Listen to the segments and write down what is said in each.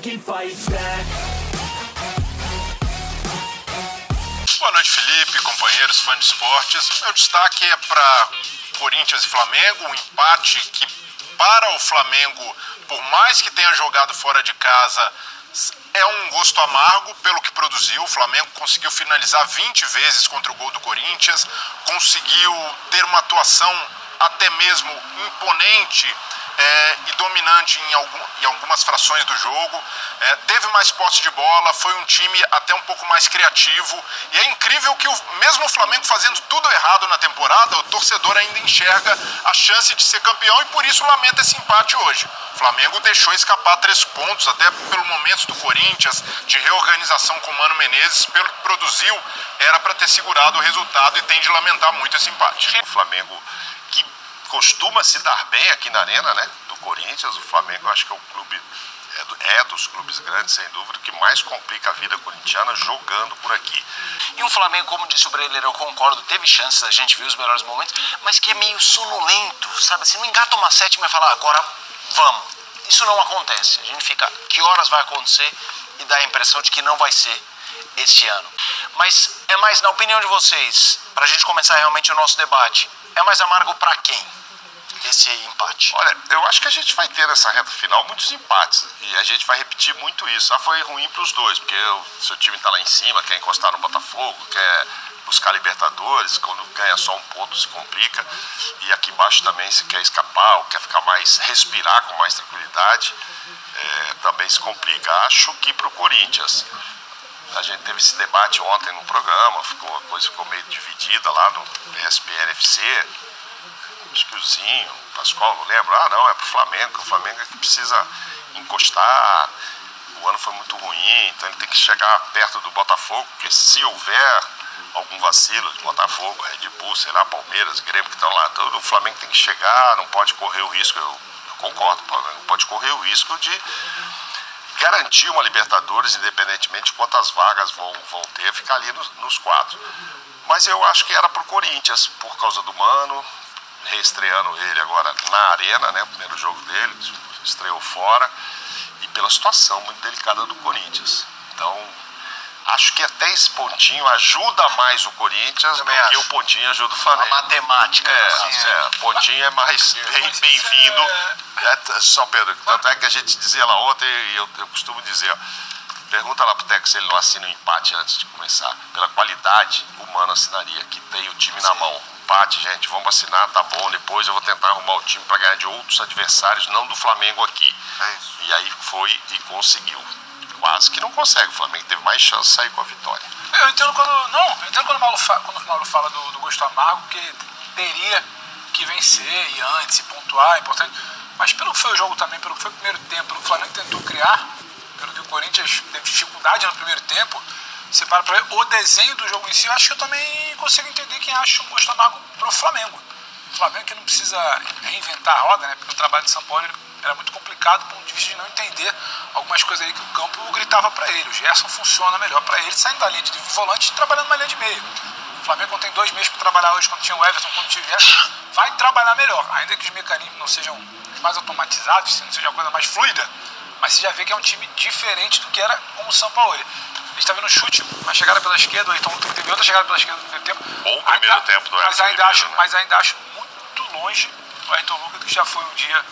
fucking fight back. Boa noite, Felipe, companheiros, fãs de esportes. Meu destaque é para Corinthians e Flamengo, um empate que para o Flamengo, por mais que tenha jogado fora de casa, é um gosto amargo pelo que produziu. O Flamengo conseguiu finalizar 20 vezes contra o gol do Corinthians, conseguiu ter uma até mesmo imponente e dominante em algumas frações do jogo, teve mais posse de bola, foi um time até um pouco mais criativo, e é incrível que mesmo o Flamengo fazendo tudo errado na temporada, o torcedor ainda enxerga a chance de ser campeão, e por isso lamenta esse empate hoje. O Flamengo deixou escapar 3 pontos, até pelo momento do Corinthians, de reorganização com o Mano Menezes, pelo que produziu, era para ter segurado o resultado, e tem de lamentar muito esse empate. O Flamengo, que costuma se dar bem aqui na arena, né, do Corinthians, o Flamengo acho que é o clube, dos clubes grandes, sem dúvida, que mais complica a vida corintiana jogando por aqui. E um Flamengo, como disse o Breler, eu concordo, teve chances, a gente viu os melhores momentos, mas que é meio sonolento, sabe assim, não engata uma sétima e fala, agora vamos. Isso não acontece, a gente fica, que horas vai acontecer, e dá a impressão de que não vai ser este ano. Mas é mais, na opinião de vocês, para a gente começar realmente o nosso debate, é mais amargo para quem esse empate? Olha, eu acho que a gente vai ter nessa reta final muitos empates, e a gente vai repetir muito isso. Foi ruim para os dois, porque o seu time está lá em cima, quer encostar no Botafogo, quer buscar Libertadores, quando ganha só um ponto se complica, e aqui embaixo também se quer escapar, ou quer ficar respirar com mais tranquilidade, também se complica. Acho que para o Corinthians, a gente teve esse debate ontem no programa, a coisa ficou meio dividida lá no ESPN-FC, acho que o Zinho, o Pascoal, não lembro, não, é pro Flamengo, que o Flamengo é que precisa encostar, o ano foi muito ruim, então ele tem que chegar perto do Botafogo, porque se houver algum vacilo de Botafogo, Red Bull, sei lá, Palmeiras, Grêmio que estão lá, o Flamengo tem que chegar, não pode correr o risco, eu concordo, não pode correr o risco de garantir uma Libertadores, independentemente de quantas vagas vão ter, ficar ali nos 4. Mas eu acho que era pro Corinthians, por causa do Mano, reestreando ele agora na arena, né, o primeiro jogo dele, estreou fora, e pela situação muito delicada do Corinthians. Então, acho que até esse pontinho ajuda mais o Corinthians do que o pontinho ajuda o Flamengo. A matemática. O pontinho é mais bem-vindo. Só Pedro, tanto é que a gente dizia lá ontem, e eu costumo dizer, pergunta lá pro técnico se ele não assina um empate antes de começar. Pela qualidade, o Mano assinaria, que tem o time na mão. Empate, gente, vamos assinar, tá bom, depois eu vou tentar arrumar o time para ganhar de outros adversários, não do Flamengo aqui. E aí foi e conseguiu. Quase que não consegue, o Flamengo teve mais chance de sair com a vitória. Eu entendo quando o Mauro fala do gosto amargo, que teria que vencer e antes e pontuar, é importante. Mas pelo que foi o jogo também, pelo que foi o primeiro tempo, pelo que o Flamengo tentou criar, pelo que o Corinthians teve dificuldade no primeiro tempo, você para ver o desenho do jogo em si, eu acho que eu também consigo entender quem acha um gosto amargo pro Flamengo. O Flamengo que não precisa reinventar a roda, né? Porque o trabalho de São Paulo era muito complicado, do ponto de vista de não entender algumas coisas aí que o campo gritava para ele. O Gerson funciona melhor para ele, saindo da linha de volante e trabalhando na linha de meio. O Flamengo, quando tem 2 meses para trabalhar hoje, quando tinha o Everton, quando tinha o Gerson, vai trabalhar melhor. Ainda que os mecanismos não sejam mais automatizados, se não seja uma coisa mais fluida, mas você já vê que é um time diferente do que era com o São Paulo. A gente tá vendo um chute, uma chegada pela esquerda, o Ayrton Lucas teve outra chegada pela esquerda no primeiro tempo. Bom primeiro tempo do Ayrton. Né? Mas ainda acho muito longe o Ayrton Lucas, que já foi um dia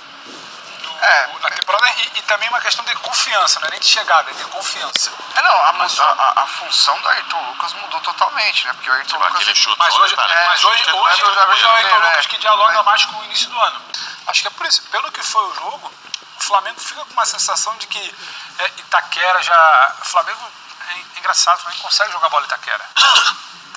na temporada, e também uma questão de confiança, não é nem de chegada, é de confiança. A função do Ayrton Lucas mudou totalmente, né? Porque o Ayrton Lucas... Mas hoje é o Ayrton Lucas que dialoga mais com o início do ano. Acho que é por isso, pelo que foi o jogo, o Flamengo fica com uma sensação de que Itaquera já... O Flamengo é engraçado, o Flamengo consegue jogar bola em Itaquera.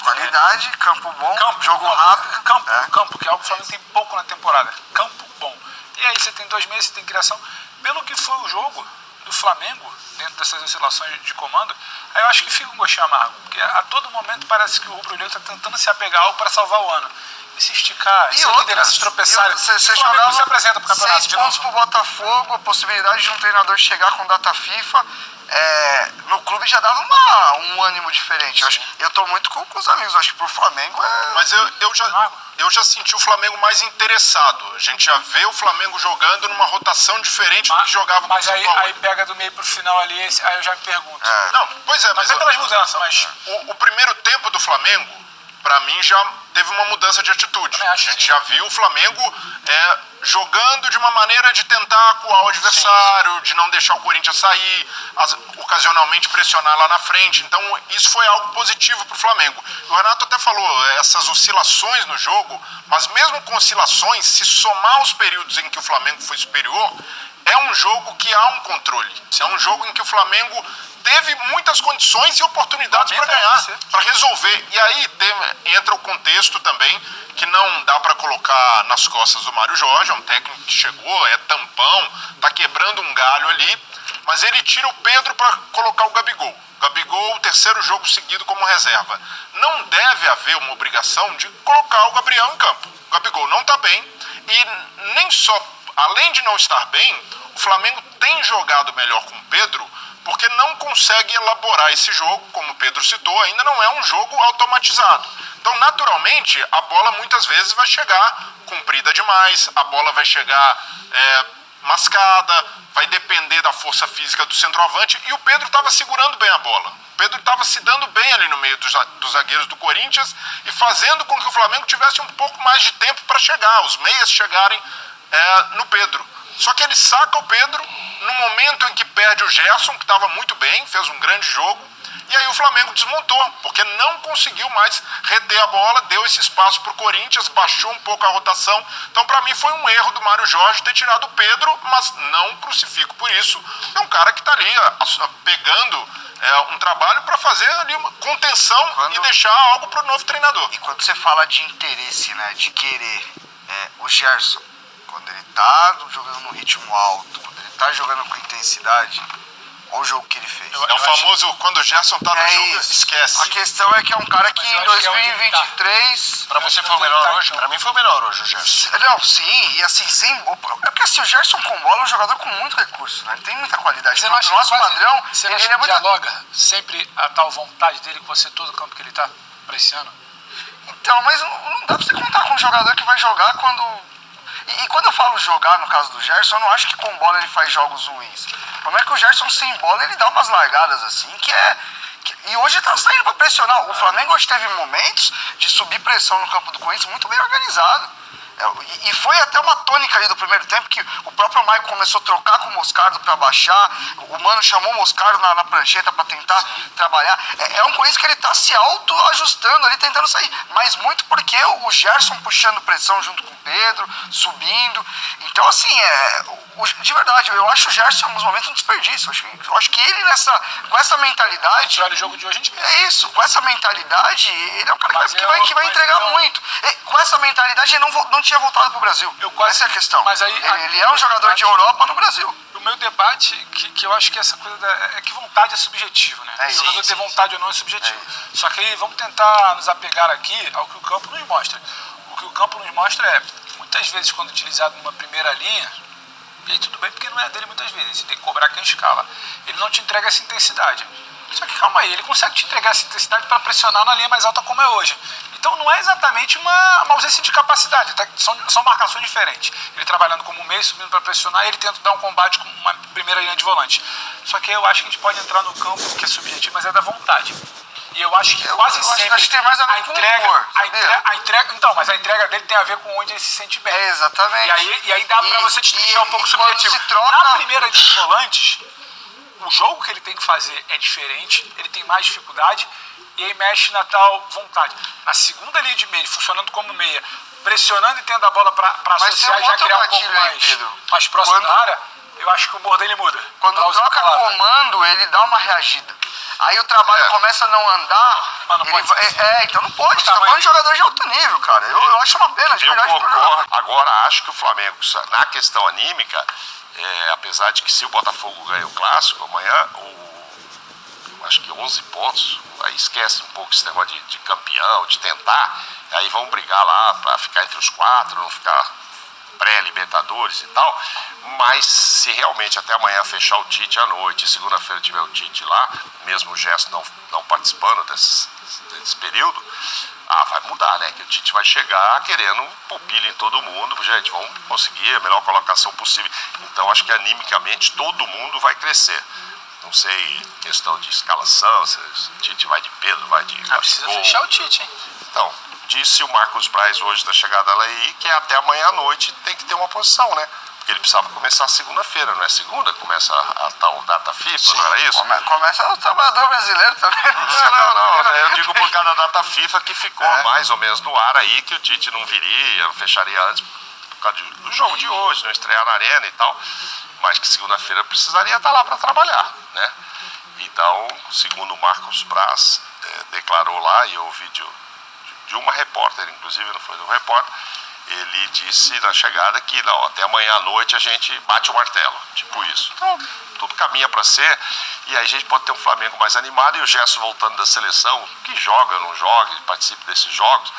Qualidade, campo bom, jogo rápido. Campo, que é algo que o Flamengo tem pouco na temporada. Campo bom. E aí você tem 2 meses, você tem criação. Pelo que foi o jogo do Flamengo, dentro dessas oscilações de comando, aí eu acho que fica um gostinho amargo. Porque a todo momento parece que o Rubro Negro está tentando se apegar a algo para salvar o ano. E se esticar, e se lideranças tropeçarem. Você o Flamengo jogava se apresenta pro campeonato 6 de pontos novo. pro Botafogo, a possibilidade de um treinador chegar com data FIFA, no clube já dava um ânimo diferente. Eu tô muito com os amigos, acho que pro Flamengo Mas eu já senti o Flamengo mais interessado. A gente já vê o Flamengo jogando numa rotação diferente do que jogava com o São Paulo. Aí pega do meio pro final ali, aí eu já me pergunto. Não, pois é, Mas é pelas mudanças, mas... O primeiro tempo do Flamengo, pra mim, já teve uma mudança de atitude. A gente já viu o Flamengo jogando de uma maneira de tentar acuar o adversário, de não deixar o Corinthians sair, ocasionalmente pressionar lá na frente. Então, isso foi algo positivo pro Flamengo. O Renato até falou, essas oscilações no jogo, mas mesmo com oscilações, se somar os períodos em que o Flamengo foi superior, é um jogo que há um controle. É um jogo em que o Flamengo teve muitas condições e oportunidades para ganhar, para resolver. E aí entra o contexto também que não dá para colocar nas costas do Mário Jorge, é um técnico que chegou, é tampão, tá quebrando um galho ali, mas ele tira o Pedro para colocar o Gabigol. Gabigol, o terceiro jogo seguido como reserva. Não deve haver uma obrigação de colocar o Gabriel em campo. O Gabigol não está bem e nem só, além de não estar bem, o Flamengo tem jogado melhor com o Pedro porque não consegue elaborar esse jogo, como o Pedro citou, ainda não é um jogo automatizado. Então, naturalmente, a bola muitas vezes vai chegar comprida demais, a bola vai chegar mascada, vai depender da força física do centroavante, e o Pedro estava segurando bem a bola. O Pedro estava se dando bem ali no meio dos zagueiros do Corinthians e fazendo com que o Flamengo tivesse um pouco mais de tempo para chegar, os meias chegarem no Pedro. Só que ele saca o Pedro no momento em que perde o Gerson, que estava muito bem, fez um grande jogo, e aí o Flamengo desmontou, porque não conseguiu mais reter a bola, deu esse espaço para o Corinthians, baixou um pouco a rotação. Então, para mim, foi um erro do Mário Jorge ter tirado o Pedro, mas não crucifico por isso. É um cara que está ali pegando um trabalho para fazer ali uma contenção e deixar algo para o novo treinador. E quando você fala de interesse, né, de querer, o Gerson, quando ele tá jogando num ritmo alto, quando ele tá jogando com intensidade, olha o jogo que ele fez. É o famoso, quando o Gerson tá no jogo, esquece. A questão é que é um cara que em 2023... Pra você foi o melhor hoje? Pra mim foi o melhor hoje, o Gerson. Não, sim, e assim, é porque assim, o Gerson com bola é um jogador com muito recurso, né? Ele tem muita qualidade. Você não acha no nosso padrão, você ele acha é que muito... dialoga sempre a tal vontade dele com você todo o campo que ele tá pra esse ano? Então, mas não dá pra você contar com um jogador que vai jogar quando... E quando eu falo jogar, no caso do Gerson, eu não acho que com bola ele faz jogos ruins. O problema é que o Gerson sem bola, ele dá umas largadas assim, e hoje tá saindo pra pressionar. O Flamengo hoje teve momentos de subir pressão no campo do Corinthians muito bem organizado. E foi até uma tônica ali do primeiro tempo, que o próprio Maicon começou a trocar com o Moscardo para baixar, o Mano chamou o Moscardo na prancheta para tentar trabalhar. É um Corinthians que ele tá se auto-ajustando ali, tentando sair, mas muito porque o Gerson puxando pressão junto com o Pedro, subindo. Então, assim, de verdade, eu acho o Gerson em alguns momentos um desperdício. Eu acho que ele com essa mentalidade... Olha o jogo de hoje, a gente vê. É isso, com essa mentalidade, ele é um cara que vai entregar muito. Com essa mentalidade, ele não tinha voltado pro Brasil. Essa é a questão. Mas aí, ele é um jogador de Europa no Brasil. O meu debate, que eu acho que essa coisa é que vontade é subjetivo, né? O jogador ter vontade ou não é subjetivo. Só que aí vamos tentar nos apegar aqui ao que o campo nos mostra. O que o campo nos mostra é, muitas vezes quando utilizado numa primeira linha, e aí tudo bem porque não é dele muitas vezes, você tem que cobrar quem escala. Ele não te entrega essa intensidade. Só que calma aí, ele consegue te entregar essa intensidade para pressionar na linha mais alta como é hoje. Então não é exatamente uma ausência de capacidade, tá? São marcações diferentes. Ele trabalhando como meio, subindo para pressionar, e ele tenta dar um combate com uma primeira linha de volante. Só que eu acho que a gente pode entrar no campo que é subjetivo, mas é da vontade. E eu acho que quase sempre acho que tem mais a ver com humor, então, mas a entrega dele tem a ver com onde ele se sente bem. Exatamente. E aí dá para você deixar um pouco subjetivo. Na primeira linha de volantes, o jogo que ele tem que fazer é diferente, ele tem mais dificuldade e aí mexe na tal vontade. Na segunda linha de meio, funcionando como meia, pressionando e tendo a bola para associar e já criar um pouco mais próximo da área, eu acho que o humor dele muda. Quando troca comando, ele dá uma reagida. Aí o trabalho começa a não andar. Então não pode. Tá falando de jogador de alto nível, cara. Eu acho uma pena, de verdade. Agora, acho que o Flamengo, na questão anímica, apesar de que se o Botafogo ganha o clássico amanhã, acho que 11 pontos, aí esquece um pouco esse negócio de campeão, de tentar, aí vão brigar lá para ficar entre os 4, não ficar pré-Libertadores e tal, mas se realmente até amanhã fechar o Tite à noite e segunda-feira tiver o Tite lá, mesmo o Gerson não participando desse período, vai mudar, né? Que o Tite vai chegar querendo pupila em todo mundo, gente, vamos conseguir a melhor colocação possível. Então acho que animicamente todo mundo vai crescer. Não sei, questão de escalação, se o Tite vai de Pedro, vai de Gabigol. Precisa fechar o Tite, hein? Então, disse o Marcos Braz hoje da chegada lá aí que até amanhã à noite tem que ter uma posição, né? Porque ele precisava começar segunda-feira, não é segunda? Começa a tal data FIFA, sim, não era isso? Começa o trabalhador brasileiro também. Não, eu digo por causa da data FIFA que ficou mais ou menos no ar aí, que o Tite não viria, não fecharia antes por causa do jogo de hoje, não estrear na arena e tal, mas que segunda-feira precisaria estar lá para trabalhar, né? Então, segundo o Marcos Braz declarou lá, e eu ouvi de uma repórter, inclusive não foi de um repórter, ele disse na chegada que não, até amanhã à noite a gente bate o martelo, tipo isso. Então, tudo caminha para ser, e aí a gente pode ter um Flamengo mais animado, e o Gerson voltando da seleção, que joga, não joga, participe desses jogos,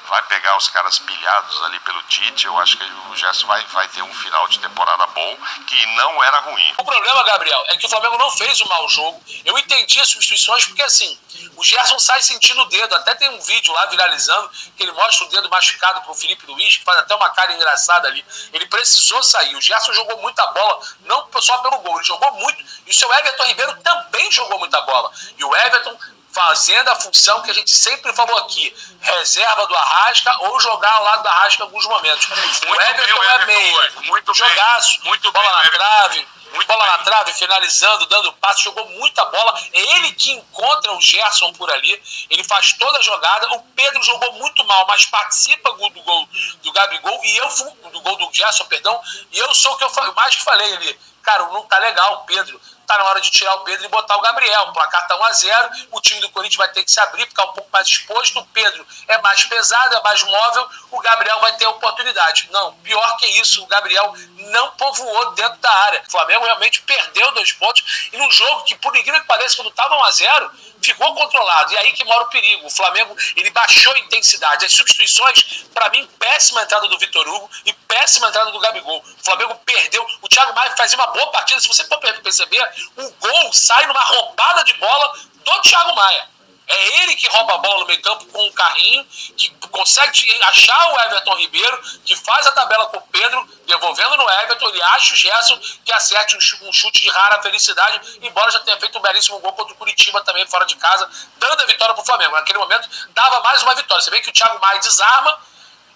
vai pegar os caras pilhados ali pelo Tite. Eu acho que o Gerson vai ter um final de temporada bom, que não era ruim. O problema, Gabriel, é que o Flamengo não fez um mau jogo. Eu entendi as substituições porque, assim, o Gerson sai sentindo o dedo. Até tem um vídeo lá viralizando que ele mostra o dedo machucado pro Felipe Luiz, que faz até uma cara engraçada ali. Ele precisou sair. O Gerson jogou muita bola, não só pelo gol, ele jogou muito. E o seu Everton Ribeiro também jogou muita bola. E o Everton fazendo a função que a gente sempre falou aqui, reserva do Arrasca ou jogar ao lado do Arrasca em alguns momentos. O Everton é meia, muito jogaço, muito bola na trave, bola na trave, finalizando, dando passe, jogou muita bola. É ele que encontra o Gerson por ali, ele faz toda a jogada. O Pedro jogou muito mal, mas participa do gol do Gabigol, e eu do gol do Gerson, perdão, e eu sou o que eu mais que falei ali. Cara, não tá legal o Pedro. Tá na hora de tirar o Pedro e botar o Gabriel. O placar tá 1-0, o time do Corinthians vai ter que se abrir, ficar um pouco mais exposto. O Pedro é mais pesado, é mais móvel, o Gabriel vai ter oportunidade. Não, pior que isso, o Gabriel não povoou dentro da área. O Flamengo realmente perdeu 2 pontos, e num jogo que, por incrível que pareça, quando tava 1-0, ficou controlado. E aí que mora o perigo. O Flamengo, ele baixou a intensidade. As substituições, para mim, péssima entrada do Vitor Hugo e péssima entrada do Gabigol. O Flamengo perdeu. O Thiago Maia fazia uma boa partida. Se você for perceber, o gol sai numa roubada de bola do Thiago Maia. É ele que rouba a bola no meio campo com um carrinho, que consegue achar o Everton Ribeiro, que faz a tabela com o Pedro, devolvendo no Everton. Ele acha o Gerson, que acerte um chute de rara felicidade, embora já tenha feito um belíssimo gol contra o Curitiba também, fora de casa, dando a vitória para o Flamengo. Naquele momento, dava mais uma vitória. Você vê que o Thiago Maia desarma,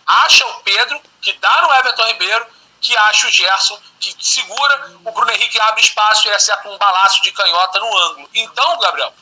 acha o Pedro, que dá no Everton Ribeiro, que acha o Gerson, que segura, o Bruno Henrique abre espaço e ele acerta um balaço de canhota no ângulo. Então, Gabriel,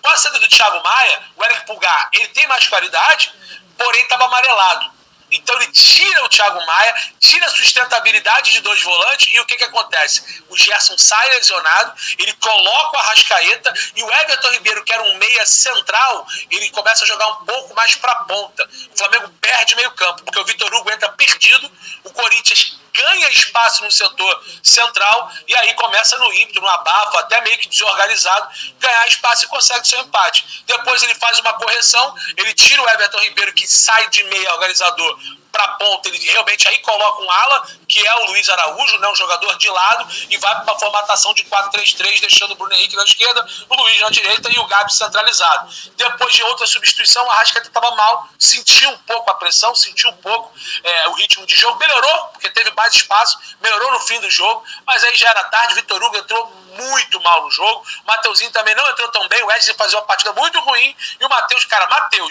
com a saída do Thiago Maia, o Eric Pulgar, ele tem mais qualidade, porém estava amarelado. Então ele tira o Thiago Maia, tira a sustentabilidade de 2 volantes, e o que acontece? O Gerson sai lesionado, ele coloca o Arrascaeta, e o Everton Ribeiro, que era um meia central, ele começa a jogar um pouco mais para a ponta. O Flamengo perde meio campo, porque o Vitor Hugo entra perdido, o Corinthians ganha espaço no setor central, e aí começa no ímpeto, no abafo, até meio que desorganizado, ganhar espaço e consegue seu empate. Depois ele faz uma correção, ele tira o Everton Ribeiro, que sai de meia organizador para ponta, ele realmente aí coloca um ala, que é o Luiz Araújo, né, um jogador de lado, e vai para uma formatação de 4-3-3, deixando o Bruno Henrique na esquerda, o Luiz na direita e o Gabi centralizado. Depois de outra substituição, a Arrascaeta estava mal, sentiu um pouco a pressão, sentiu um pouco o ritmo de jogo, melhorou, porque teve mais espaço, melhorou no fim do jogo, mas aí já era tarde. Vitor Hugo entrou muito mal no jogo, o Mateuzinho também não entrou tão bem, o Edson fazia uma partida muito ruim, e o Matheus,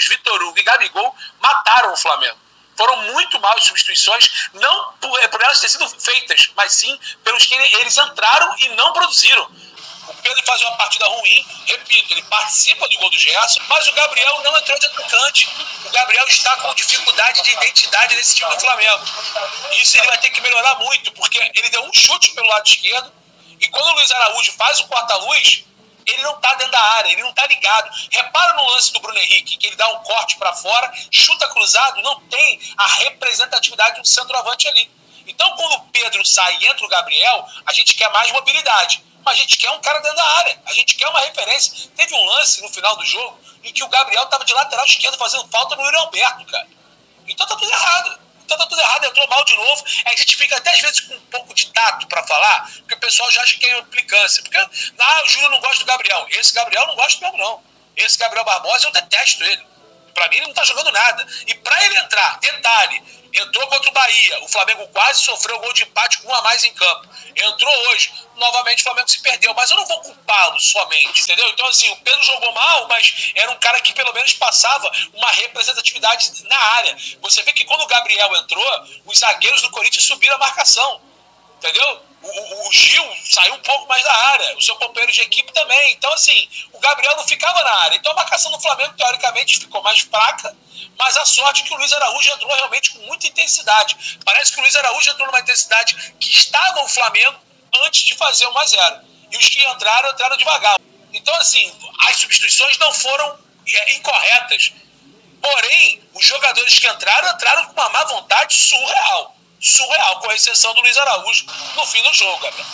Vitor Hugo e Gabigol mataram o Flamengo. Foram muito mal as substituições, não por elas terem sido feitas, mas sim pelos que eles entraram e não produziram. O Pedro faz uma partida ruim, repito, ele participa do gol do Gerson, mas o Gabriel não entrou de atacante. O Gabriel está com dificuldade de identidade nesse time do Flamengo. Isso ele vai ter que melhorar muito, porque ele deu um chute pelo lado esquerdo, e quando o Luiz Araújo faz o corta-luz, ele não está dentro da área, ele não está ligado. Repara no lance do Bruno Henrique, que ele dá um corte para fora, chuta cruzado, não tem a representatividade do centroavante ali. Então, quando o Pedro sai e entra o Gabriel, a gente quer mais mobilidade. Mas a gente quer um cara dentro da área. A gente quer uma referência. Teve um lance no final do jogo em que o Gabriel estava de lateral esquerdo fazendo falta no Yuri Alberto, cara. Então tá tudo errado. Entrou mal de novo. A gente fica até às vezes com um pouco de tato pra falar, porque o pessoal já acha que é implicância. Porque, o Júlio não gosta do Gabriel. Esse Gabriel não gosto mesmo, não. Esse Gabriel Barbosa, eu detesto ele. Pra mim, ele não tá jogando nada. E pra ele entrar, detalhe, entrou contra o Bahia. O Flamengo quase sofreu gol de empate com um a mais em campo. Entrou hoje. Novamente o Flamengo se perdeu. Mas eu não vou culpá-lo somente, entendeu? Então, assim, o Pedro jogou mal, mas era um cara que pelo menos passava uma representatividade na área. Você vê que quando o Gabriel entrou, os zagueiros do Corinthians subiram a marcação. Entendeu? O Gil saiu um pouco mais da área, o seu companheiro de equipe também. Então, assim, o Gabriel não ficava na área. Então, a marcação do Flamengo, teoricamente, ficou mais fraca, mas a sorte é que o Luiz Araújo entrou realmente com muita intensidade. Parece que o Luiz Araújo entrou numa intensidade que estava o Flamengo antes de fazer 1-0. E os que entraram devagar. Então, assim, as substituições não foram incorretas. Porém, os jogadores que entraram com uma má vontade surreal, com exceção do Luiz Araújo no fim do jogo, Gabriel.